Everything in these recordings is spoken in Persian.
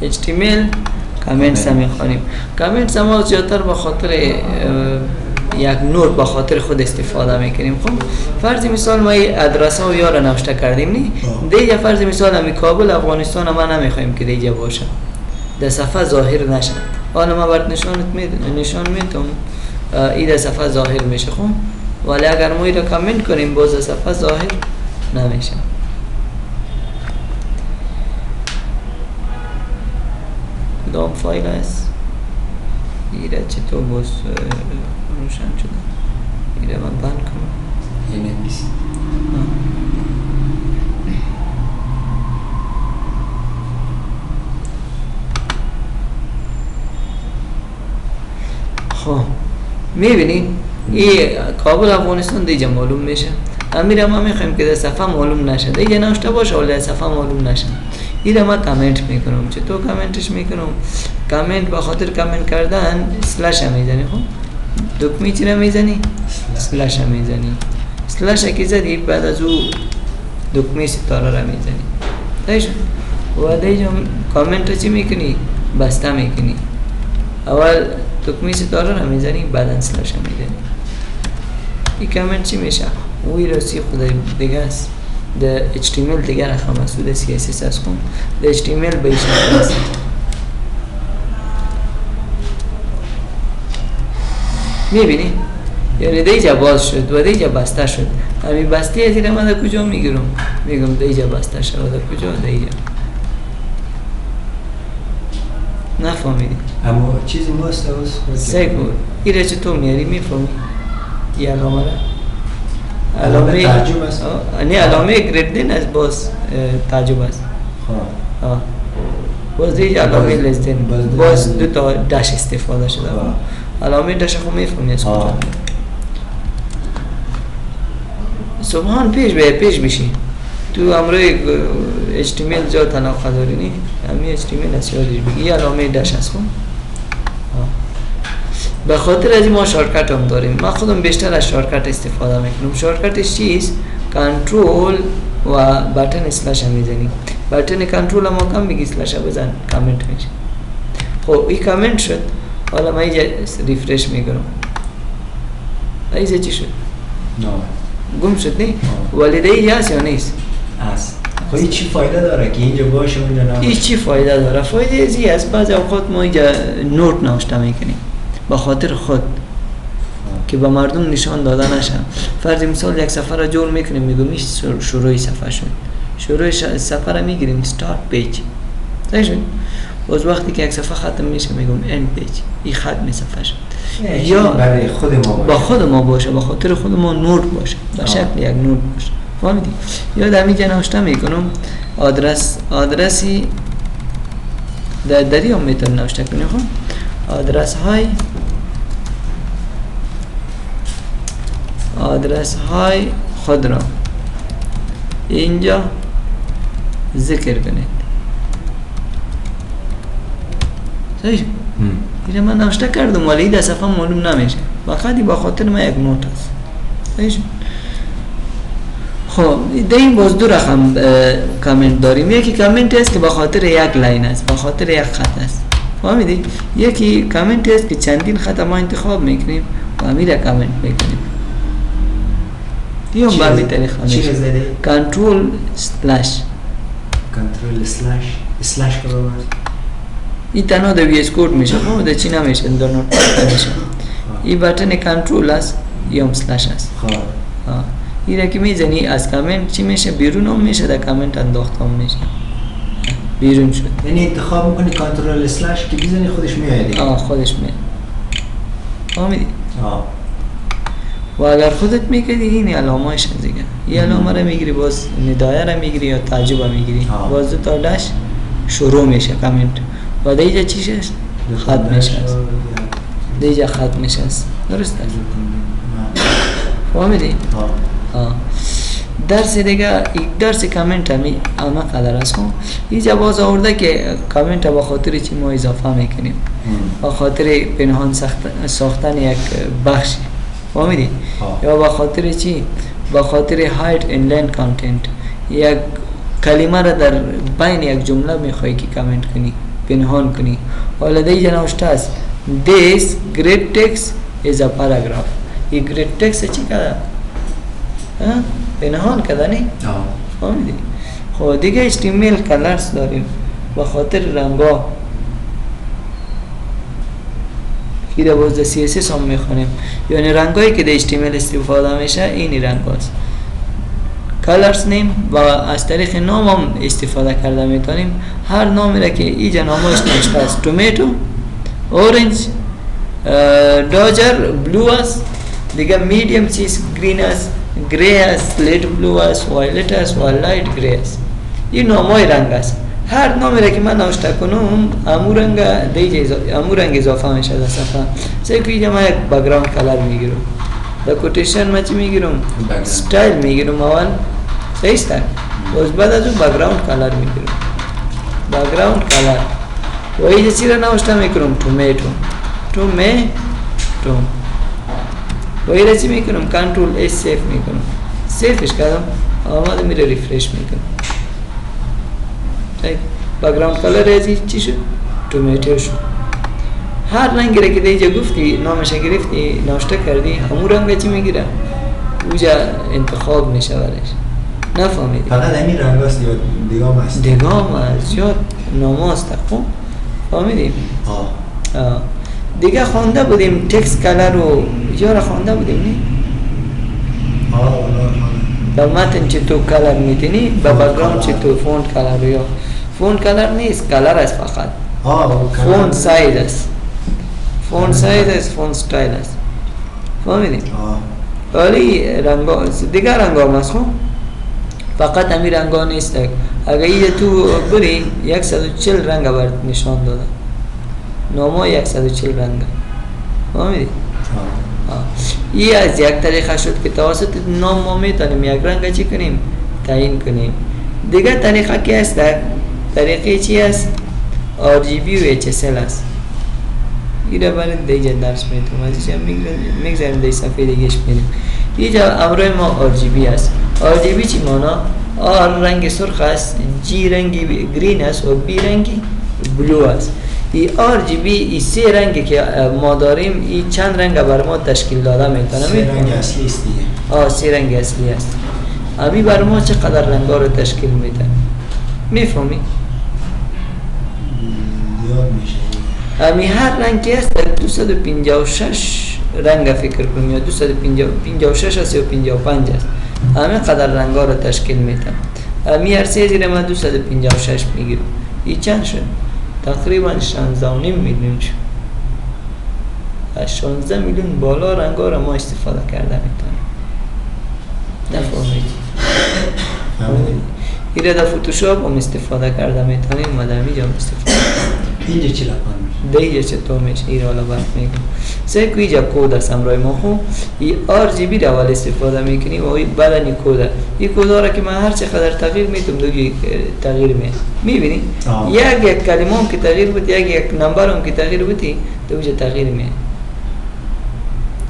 HTML کامنت هم میخوانیم. کامنت ما زیادتر به خاطر یک نوت به خاطر خود استفاده میکنیم. خب فرض مثال ما این ادرس ها و یا را نوشته کردیم نی دیگه فرض مثال همی کابل افغانستان ما نمیخوایم که دیگه باشه در صفحه ظاهر نشه. حالا ما برات نشان میدم این در صفحه ظاهر میشه. خب ولی اگر ما این را کامنت کنیم باز در صفحه ظاهر نمیشه. کدام فایل است؟ ایره چطور باز روشن شده؟ ایره من بند کنم یه نمیسی خب میبینید این کابل افغانستان دیگه معلوم میشه. امیر ما میخوایم که در صفحه معلوم نشه دیگه نوشته باشه ولی در صفحه معلوم نشه. این ما کامنت میکنم. چطور کامنتش میکنم؟ کامنت به خاطر کامنت کردن اسلش هم میزنی. خب دکمه چی را میزنی؟ اسلش هم میزنی. اسلش که زدی بعد از او دکمه ستاره را میزنی. دیگه و دیگه کامنت چی میکنی؟ بسته میکنی. اول دکمه ستاره را میزنی بعد اسلش هم میزنی. این کامنت چی میشه؟ اوی رسی خدای دیگه است. در HTML دیگر رقم است و در CSS است. خون در HTML به ایش است. میبینی؟ یعنی دیگه باز شد و دیگه بسته شد. همین بسته از این من در کجا میگیرم؟ میگم دیگه بسته شد در کجا دیگه نفهمیدی؟ اما چیزی ماست هست؟ سگو این را چطور میاری میفهمی؟ این علامه را؟ علامه تعجب است؟ نه علامه گریدن است باز تعجب است. باز دیگه علامه لزدن باز دو تا دش استفاده شده. علامه دش خود میفهمی از کجا. سبحان پیش بشی تو امروی HTML جا تناقض داری نی همین HTML است یادش بگی این علامه دش است. خون به خاطر از ما شارکت هم داریم. من خودم بیشتر از شارکت استفاده میکنم. شارکتش چیست؟ کنترل و بٹن اسلش هم میزنیم. بٹن کنترل هم کم بگی اسلش بزن کامنت میشه. خب این کامنت شد. حالا من اینجا ریفرش میکنم. اینجا چی شد؟ نه گم شد نی؟ ولی دیگه هست یا نیست؟ هست. خب این چی فایده داره که اینجا باشه اونجا نباشه؟ این چی فایده داره؟ فایده ازی است بعضی اوقات ما اینجا نوت نوشته میکنیم با خاطر خود که به مردم نشان داده نشه. فرض مثال یک صفحه را جور میکنیم میگم این شروع صفحه شد. شروع صفحه را میگیریم start page. صحیح؟ باز وقتی که یک صفحه ختم میشه میگم end page. این ختم صفحه شد. یا برای خود ما باشه. با خود ما باشه به خاطر خود ما نوت باشه. به شکل یک نوت باشه. فهمیدی؟ یا در اینجا نوشته میکنم آدرسی دریا میتونم نوشته کنیم. خب آدرس های خود را اینجا ذکر کنید. صحیح؟ اینه من نوشته کردم ولی در صفحه معلوم نمیشه. فقط با خاطر ما یک نوت است. صحیح؟ خب در این باز دو رقم کامنت داریم. یکی کامنت است که با خاطر یک لاین است، با خاطر یک خط است. فهمیدی؟ یکی کامنت است که چندین خط ما انتخاب میکنیم و همین کامنت میکنیم. دیگه هم برمی طریق همیشه کنترل اسلش که بابرد این تنها در وی اس کود میشه. خب در چی نمیشه در نوت میشه. این بٹن کنترل است یا هم اسلش است. این را که میزنی از کامنت چی میشه؟ بیرون هم میشه در کامنت انداخت هم میشه. بیرون شد یعنی انتخاب میکنی کنترل اسلش که بزنی خودش میاد دیگه. خودش میاد. فهمیدی؟ و اگر خودت میگیری این علامه‌اش دیگه. این علامه را میگیری باز ندایه را میگیری یا تعجب را میگیری. باز دو تا داش شروع میشه کامنت. و دیگه چیش است؟ خط میشه. دیگه خط میشه. درست است؟ فهمیدی؟ درس دیگه درس کامنت همی اما قدر است. اینجا باز آورده که کامنت با خاطر چی ما اضافه میکنیم. با خاطر پنهان ساختن یک بخش. فهمیدی؟ یا با خاطر چی؟ با خاطر hide inline content. یک کلمه را در بین یک جمله میخوای که کامنت کنی پنهان کنی. حالا در اینجا نوشته است this great text is a paragraph. این great text چی کرده؟ پنهان کرده نه؟ فهمیدی؟ خب دیگه HTML کلرز داریم به خاطر رنگا که در باز CSS هم میخونیم، یعنی رنگایی که در HTML استفاده میشه اینی رنگ هست. کلرز نیم و از طریق نام هم استفاده کرده میتونیم. هر نامی را که اینجا نامش نوشته است تومیتو، اورنج، داجر، بلو است، دیگه میدیم چیز گرین است، گری است، لیت بلو است، وایلت است و لایت گری است. این نامای رنگ است. هر نامی را که من نوشته کنم امو رنگ اضافه میشه در صفحه. سعی که اینجا من یک بک‌گراند کلر میگیرم، در کوتیشن من چی میگیرم؟ استایل میگیرم اول، صحیح است. باز بعد از اون بک‌گراند کلر میگیرم، بک‌گراند کلر و اینجا چی را نوشته میکنم؟ تومیتو و اینجا چی میکنم؟ کنترل اس سیف میکنم، سیفش کردم آماده میره ریفرش میکنم. بک‌گراند کلر ازی چی شد؟ تومیتو شد. هر رنگی را که دیگه گفتی نامش گرفتی نوشته کردی همون رنگ چی میگیره؟ اوجا انتخاب میشه برش. نفهمیدی؟ فقط همین رنگ هست یا دیگه هم هست؟ دیگه هم هست، زیاد نام هست. خب فهمیدیم؟ دیگه خوانده بودیم تکست کلر رو یارا خوانده بودیم نی؟ با متن چطور کلر میتینی؟ با بک‌گراند چطور فونت کلر یا فونت کلر نیست، کلر است فقط. فونت سایز است، فونت سایز است، فونت ستایل است. فهمیدیم؟ ولی رنگا دیگر رنگا هم هست. خب فقط همین رنگا نیست. اگر اینجا تو بری 140 رنگ برات نشان داده، نامای 140 رنگ. فهمیدی؟ این از یک طریقه شد که توسط نام ما میتونیم یک رنگ چی کنیم؟ تعیین کنیم. دیگر طریقه کی است؟ طریقه چی است؟ RGB و HSL است. این را برای دیگه درس میتونم ازش میگذاریم دیگه صفحه دیگهش میریم. اینجا امروی ما RGB است. RGB چی مانا؟ R رنگ سرخ است، G رنگی گرین است و B رنگی بلو است. این RGB این سه رنگی که ما داریم این چند رنگ بر ما تشکیل داده میتونه؟ سه رنگ اصلی است دیگه. سه رنگ اصلی است. امی بر ما چقدر رنگا رو تشکیل میده؟ میفهمی؟ یاد میشه. امی هر رنگی است 256 رنگ فکر کنیم یا 256 است یا 55 است. همه قدر رنگا رو تشکیل میده. امی هر سه زیر من 256 میگیرم. این چند شد؟ تقریبا 16.5 میلیون شد. از 16 میلیون بالا رنگا رو ما استفاده کرده میتونیم. نفهمید؟ این را در فوتوشاپ هم استفاده کرده میتونیم و در اینجا هم استفاده کنیم. اینجا چی لپن میشه؟ دیگه چطور میشه؟ این را حالا برد میگم. سه که اینجا کود است امرای ما. خون این RGB را اول استفاده میکنیم و بعد این کود. این کود را که من هر چقدر تغییر میتونم دوگی تغییر میبینی؟ یک کلمه هم که تغییر بود، یک نمبر هم که تغییر بودی دوجه تغییر میاد.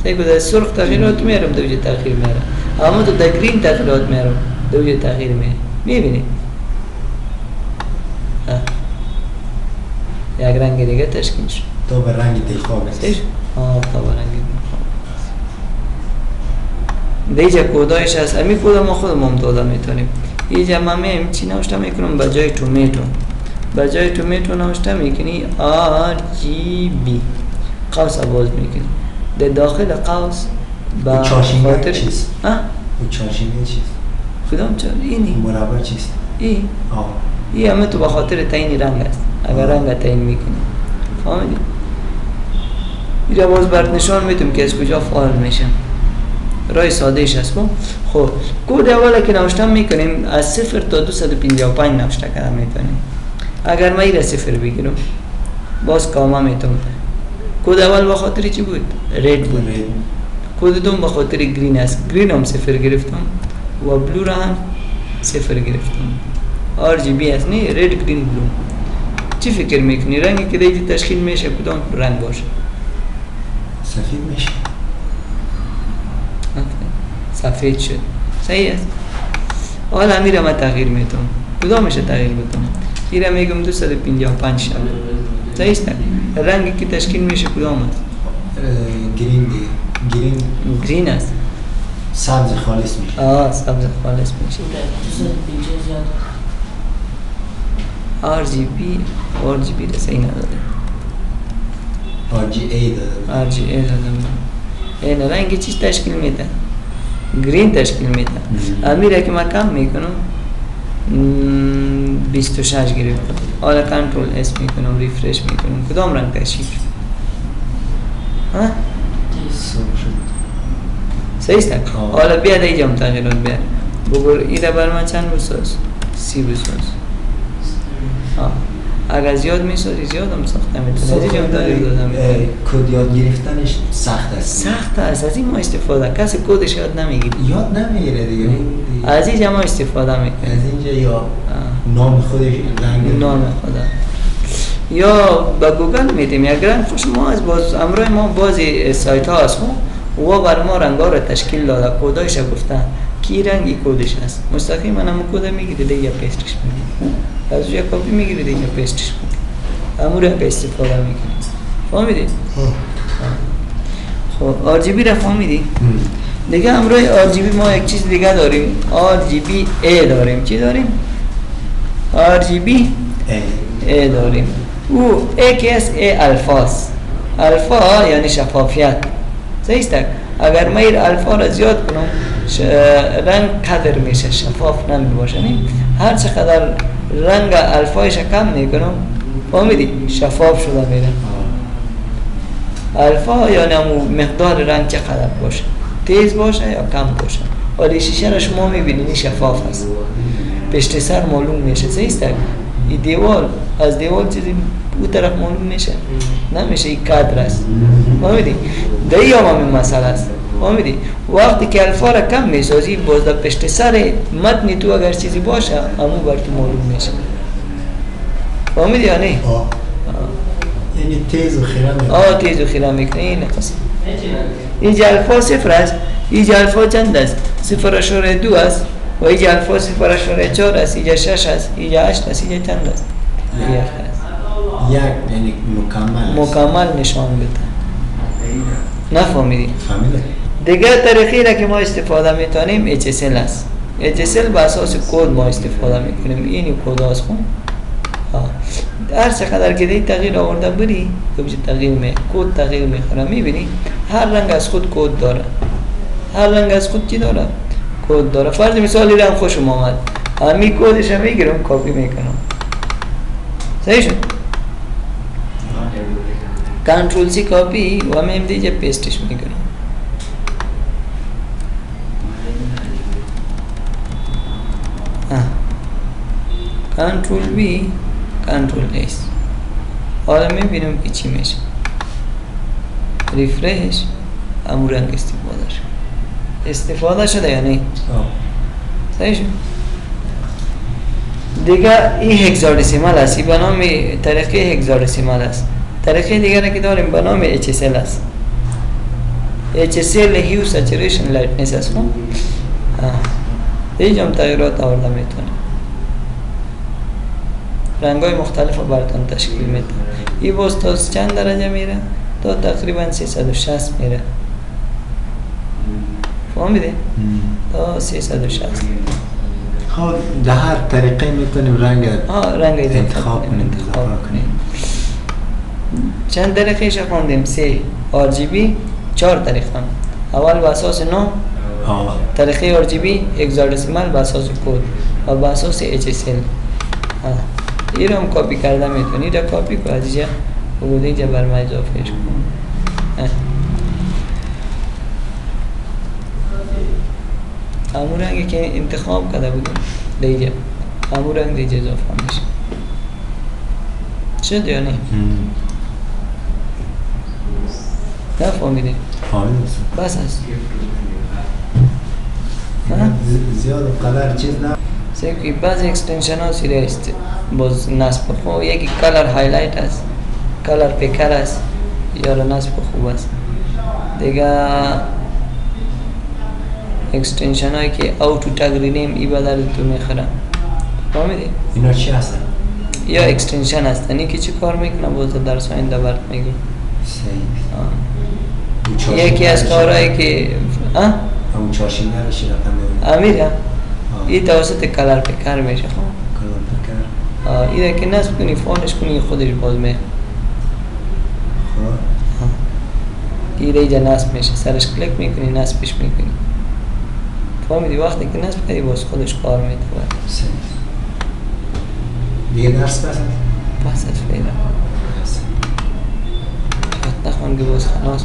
سه که در سرخ تغییرات میارم دوجه تغییر میارم، اما تو در گرین تغییرات میارم دوجه تغییر میاد. میبینی؟ یک رنگ دیگه تشکیل شد. تو به رنگ دلخواه است. تا به رنگ دلخواه. دیگه کودایش هست. امی کود ما خودم هم داده میتونیم. اینجا من میم چی نوشته میکنم؟ به جای تومیتو، به جای تومیتو نوشته میکنی RGB. قوس باز میکنی. در داخل قوس با خاطر چیست؟ ها؟ و چاشنی چیست؟ کدام چون؟ اینی مربع چیست؟ این همه تو به خاطر تعیین رنگ است. اگر رنگ تعیین میکنی فهمیدی؟ این را باز برات نشان میتونم که از کجا فعال میشه. رای سادهش هست. خب کود اولا که نوشته میکنیم از 0 تا 255 نوشته کرده میتونیم. اگر من این را 0 بگیرم باز کامه میتونم. کود اول به خاطر چی بود؟ رید بود. کود دوم به خاطر گرین است. گرین هم 0 گرفتم و بلو را هم 0 گرفتم. RGB است نه؟ رید گرین بلو. چی فکر میکنی؟ رنگی که دیگه تشکیل میشه کدام رنگ باشه؟ سفید میشه. سفید شد. صحیح است. حالا میرم من تغییر میتونم. کدامش تغییر میتونم؟ ایره میگم 255 شب. صحیح است. رنگی که تشکیل میشه کدام است؟ گرین دیگه. گرین است. سبز خالص میشه. سبز خالص میشه. RGB را صحیح نداده. RGA داده. RGA دادم. این رنگ چیز تشکیل میده؟ گرین تشکیل میده. امیره که من کم میکنم 26 گرفتم. حالا کنترل اس میکنم، ریفرش میکنم. کدام رنگ تشکیل شد؟ ها؟ صحیح است. حالا بیاد اینجا تغییرات بیاد. بگو ایره بر من چند بساز؟ 30 بساز. اگر زیاد میسازی زیاد هم سخته میتونه. اینجا هم تغییر دادم. کد یاد گرفتنش سخت است. سخت است. از این ما استفاده. کسی کدش یاد نمیگیره. یاد نمیگیره دیگه. از اینجا ما استفاده میکنیم. از اینجا یا نام خودش رنگ نام خدا یا با گوگل میدیم یک رنگ خوش ما از باز امروز ما بعضی سایت ها هست و بر ما رنگ ها را تشکیل داده کودایش گفتن کی رنگی کودش هست مستقیم من هم کود میگیره دیگه پیستش میگیره از روی کپی میگیره دیگه پیستش میگیره امور رنگ استفاده میکنیم فهمیدی؟ خب RGB را فهمیدی؟ دیگه امروز RGB ما یک چیز دیگه داریم RGBA داریم چی داریم؟ RGBA داریم او A که است A الفاست الفا یعنی شفافیت صحیح است اگر من این الفا را زیاد کنم رنگ کدر میشه شفاف نمی باشه هر چقدر رنگ الفایش کم میکنم فهمیدی شفاف شده میره الفا یعنی مقدار رنگ چقدر باشه تیز باشه یا کم باشه ولی شیشه را شما میبینید شفاف است پشت سر معلوم میشه صحیح است این دیوال از دیوال چیزی اون طرف معلوم میشه نمیشه این کادر است فهمیدی دیگه هم این مسئله است فهمیدی وقتی که الفا را کم میسازی باز در پشت سر متن تو اگر چیزی باشه همون بر تو معلوم میشه فهمیدی یا نه یعنی تیز و خیره میکنه تیز و خیره میکنه این قسم اینجا الفا صفر است اینجا الفا چند است 0.2 است و اینجا الفا 0.4 است اینجا 6 است اینجا 8 است اینجا چند است یک یعنی مکمل نشان بده نفهمیدی فهمیده دیگه طریقی را که ما استفاده میتونیم HSL است HSL به اساس کد ما استفاده میکنیم اینی کد است خون هر چقدر که دی تغییر آورده بری تغییر کد تغییر میخوره میبینی هر رنگ از خود کد داره هر رنگ از خود چی داره کد داره فرض مثال رنگ خوشم آمد همین کدش رو میگیرم کپی میکنم صحیح شد کنترل سی کپی و همین دیگه پیستش میکنم کنترل بی کنترل ایس حالا میبینم که چی میشه ریفرش همون رنگ استفاده شده یا نه صحیح شد دیگه این هگزادسیمال است این به نام طریقه هگزادسیمال است طریقه دیگری که داریم به نام HSL است HSL هیو سچوریشن لایتنس است اینجا هم تغییرات آورده میتونه رنگای مختلف براتون تشکیل میده این باز تا چند درجه میره تا تقریبا 360 میره فهمیده؟ تا 360 خب در هر طریقه میتونیم رنگ انتخاب کنیم چند طریقه خوندیم 3 RGB 4 طریقه اول به اساس نام طریقه RGB هگزادسیمال به اساس کد و به اساس HSL این رو هم کپی کرده میتونی را کپی کنی از اینجا بگوده اینجا بر ما اضافهش کن همون رنگی که انتخاب کرده بودیم دیگه همون رنگ دیگه اضافه میشه شد یا نه؟ نفهمیدی؟ بس هست زیاد قدر چیز نه سیکی بعض اکستنشن ها سیره است باز نصب خوب یکی کلر هایلایت است کلر پیکر است یا نصب خوب است دیگه اکستنشن هایی که اوتو تگ رینیم ای بدر تو میخورم فهمیدی؟ اینا چی هستن؟ یا اکستنشن هستنی که چی کار میکنه باز درس آینده برات میگم. صحیح. یکی از کارهایی که همون چاشین نرشی رقم امیره این توسط کلر پکر میشه خب کلر پکر. ایره که نصب کنی فانش کنی خودش باز میخواد. ایره اینجا نصب میشه سرش کلیک میکنی نصبش میکنی فهمیدی وقتی که نصب کنی باز خودش کار میده. صحیح. دیگه درس بس بس از فعلا نخوانگی باز خلاص